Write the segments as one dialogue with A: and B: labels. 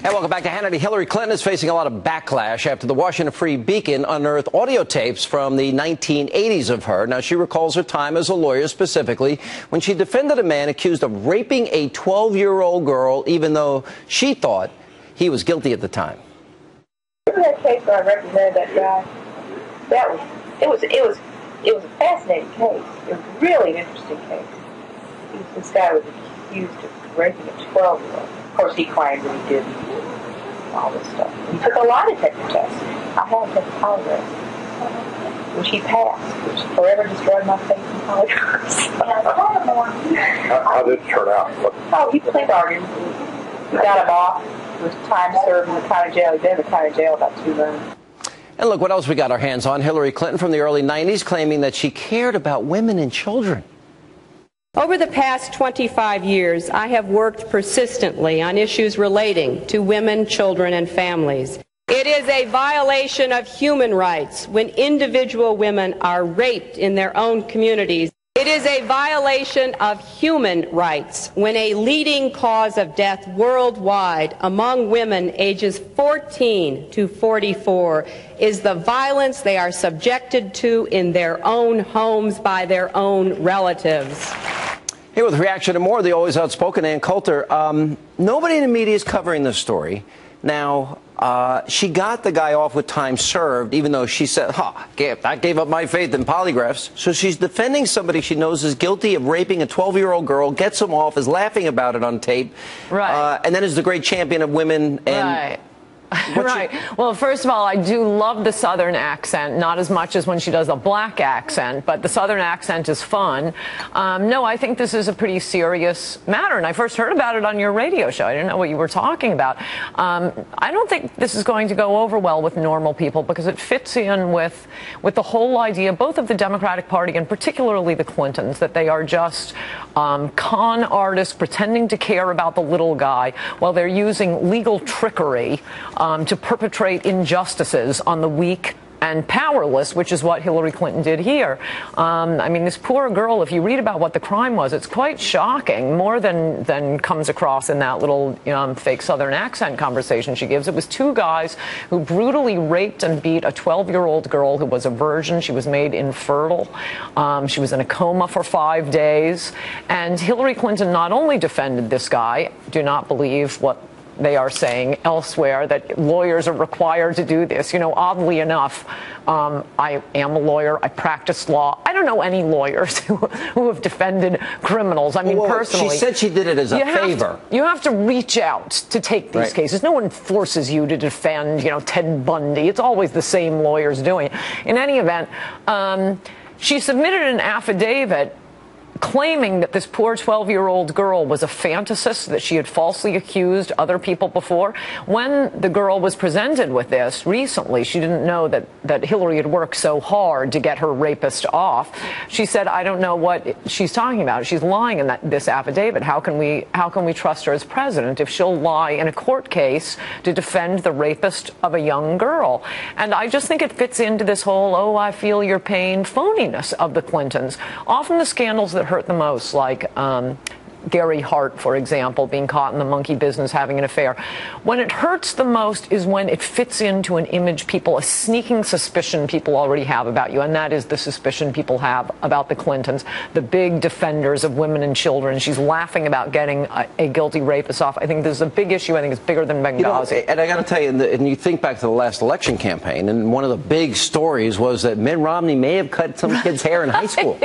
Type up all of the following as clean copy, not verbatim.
A: And welcome back to Hannity. Hillary Clinton is facing a lot of backlash after the Washington Free Beacon unearthed audio tapes from the 1980s of her. Now, she recalls her time as a lawyer specifically when she defended a man accused of raping a 12-year-old girl, even though she thought he was guilty at the time.
B: Remember that case where I represented that guy? It was a fascinating case. It was really an interesting case. This guy was accused of raping a 12-year-old. Of course, he claimed that he didn't. All this stuff. He took a lie detector test. I had to take a polygraph, which he passed, which forever destroyed my faith in polygraphs.
C: How did it turn out?
B: Oh, he pled bargained. We got him off. It was time served in the county jail. He'd been in the county jail about 2 months.
A: And look what else we got our hands on. Hillary Clinton from the early 90s claiming that she cared about women and children.
D: Over the past 25 years, I have worked persistently on issues relating to women, children, and families. It is a violation of human rights when individual women are raped in their own communities. It is a violation of human rights when a leading cause of death worldwide among women ages 14 to 44 is the violence they are subjected to in their own homes by their own relatives.
A: Here with reaction to more, the always outspoken Ann Coulter. Nobody in the media is covering this story. Now, she got the guy off with time served, even though she said, I gave up my faith in polygraphs. So she's defending somebody she knows is guilty of raping a 12-year-old girl, gets him off, is laughing about it on tape,
E: right.
A: And then is the great champion of women. And
E: right. Right. Well, first of all, I do love the Southern accent, not as much as when she does a black accent, but the Southern accent is fun. No, I think this is a pretty serious matter, and I first heard about it on your radio show. I didn't know what you were talking about. I don't think this is going to go over well with normal people because it fits in with the whole idea, both of the Democratic Party and particularly the Clintons, that they are just con artists pretending to care about the little guy while they're using legal trickery to perpetrate injustices on the weak and powerless, which is what Hillary Clinton did here. I mean, this poor girl, if you read about what the crime was, it's quite shocking, more than comes across in that little fake Southern accent conversation she gives. It was 2 guys who brutally raped and beat a 12-year-old girl who was a virgin. She was made infertile. She was in a coma for 5 days. And Hillary Clinton not only defended this guy, do not believe what they are saying elsewhere, that lawyers are required to do this. You know, oddly enough, I am a lawyer. I practice law. I don't know any lawyers who have defended criminals. I mean, personally.
A: She said she did it as a favor.
E: You have to reach out to take these cases. No one forces you to defend, Ted Bundy. It's always the same lawyers doing it. In any event, she submitted an affidavit claiming that this poor 12-year-old girl was a fantasist, that she had falsely accused other people before. When the girl was presented with this recently, she didn't know that Hillary had worked so hard to get her rapist off. She said, I don't know what she's talking about. She's lying in this affidavit. How can we trust her as president if she'll lie in a court case to defend the rapist of a young girl? And I just think it fits into this whole, oh, I feel your pain phoniness of the Clintons. Often the scandals that hurt the most, like Gary Hart, for example, being caught in the monkey business having an affair. When it hurts the most is when it fits into an image a sneaking suspicion people already have about you, and that is the suspicion people have about the Clintons, the big defenders of women and children. She's laughing about getting a guilty rapist off. I think this is a big issue. I think it's bigger than Benghazi.
A: And I got to tell you, and you think back to the last election campaign, and one of the big stories was that Mitt Romney may have cut some kid's hair in high school.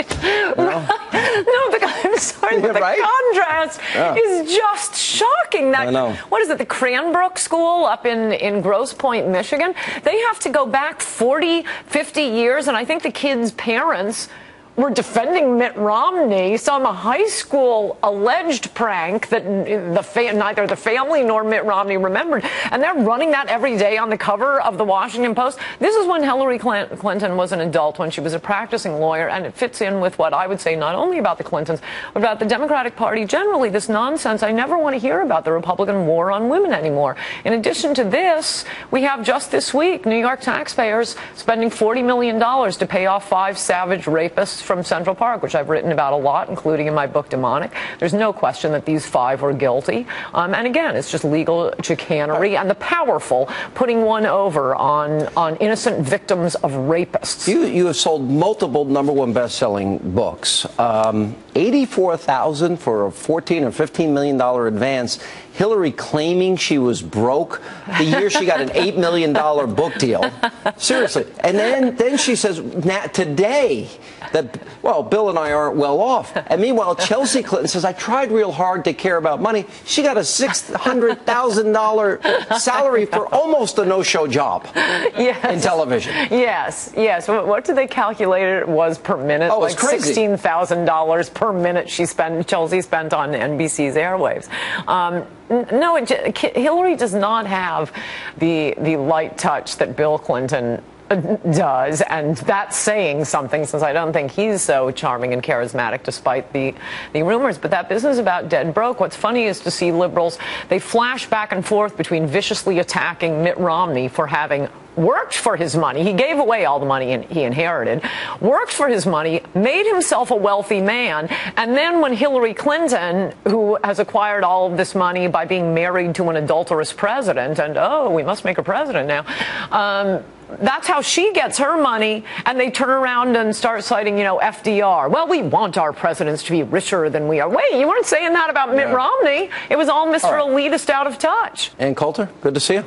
E: No, I'm sorry, but the contrast is just shocking.
A: I know.
E: What is it, the Cranbrook School up in Grosse Pointe, Michigan? They have to go back 40, 50 years, and I think the kids' parents were defending Mitt Romney, some high school alleged prank that neither the family nor Mitt Romney remembered. And they're running that every day on the cover of the Washington Post. This is when Hillary Clinton was an adult, when she was a practicing lawyer, and it fits in with what I would say not only about the Clintons, but about the Democratic Party generally, this nonsense. I never want to hear about the Republican war on women anymore. In addition to this, we have just this week New York taxpayers spending $40 million to pay off 5 savage rapists from Central Park, which I've written about a lot, including in my book Demonic. There's no question that these 5 were guilty. And again, it's just legal chicanery and the powerful putting one over on innocent victims of rapists.
A: You have sold multiple #1 best-selling books. $84,000 for a $14 or $15 million advance. Hillary claiming she was broke the year she got an $8 million book deal. Seriously. And then she says, today, that, well, Bill and I aren't well off. And meanwhile, Chelsea Clinton says, I tried real hard to care about money. She got a $600,000 salary for almost a no-show job in television.
E: Yes. What did they calculate it was per minute?
A: Oh, it's
E: like
A: crazy.
E: $16,000 per minute Chelsea spent on NBC's airwaves. No, Hillary does not have the light touch that Bill Clinton does, and that's saying something, since I don't think he's so charming and charismatic despite the rumors. But that business about dead broke, what's funny is to see liberals, they flash back and forth between viciously attacking Mitt Romney for having worked for his money. He gave away all the money he inherited, worked for his money, made himself a wealthy man, and then when Hillary Clinton, who has acquired all of this money by being married to an adulterous president, and we must make a president now, that's how she gets her money, and they turn around and start citing, FDR. Well, we want our presidents to be richer than we are. Wait, you weren't saying that about Mitt Romney. It was all Mr. Elitist out of touch.
A: And Coulter, good to see you.